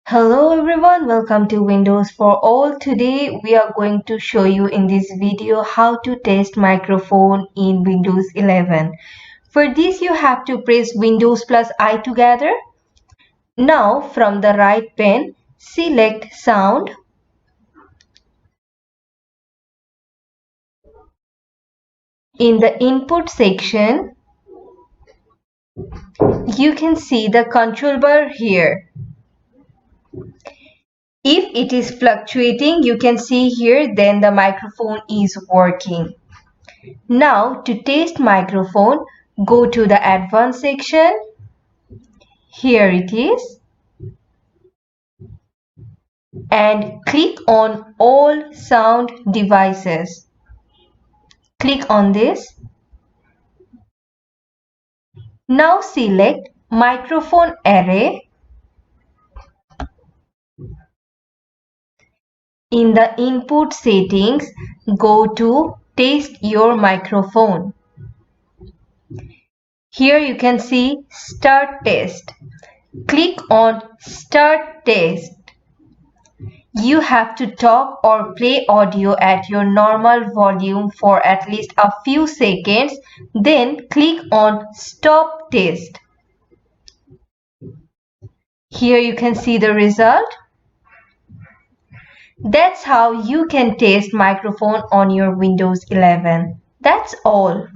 Hello everyone, welcome to Windows for All. Today we are going to show you in this video how to test microphone in Windows 11. For this you have to press Windows plus I together. Now from the right pane, select Sound. In the input section, you can see the control bar here. If it is fluctuating, you can see here, then the microphone is working. Now to test microphone, go to the advanced section. Here it is. And click on all sound devices. Click on this. Now select microphone array. In the input settings, go to test your microphone. Here you can see start test. Click on start test. You have to talk or play audio at your normal volume for at least a few seconds. Then click on stop test. Here you can see the result. That's how you can test microphone on your Windows 11. That's all.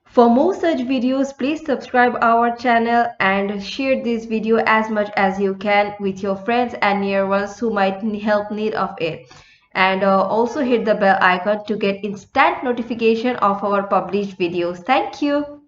For more such videos, please subscribe our channel and share this video as much as you can with your friends and near ones who might help need of it. And also hit the bell icon to get instant notification of our published videos. Thank you.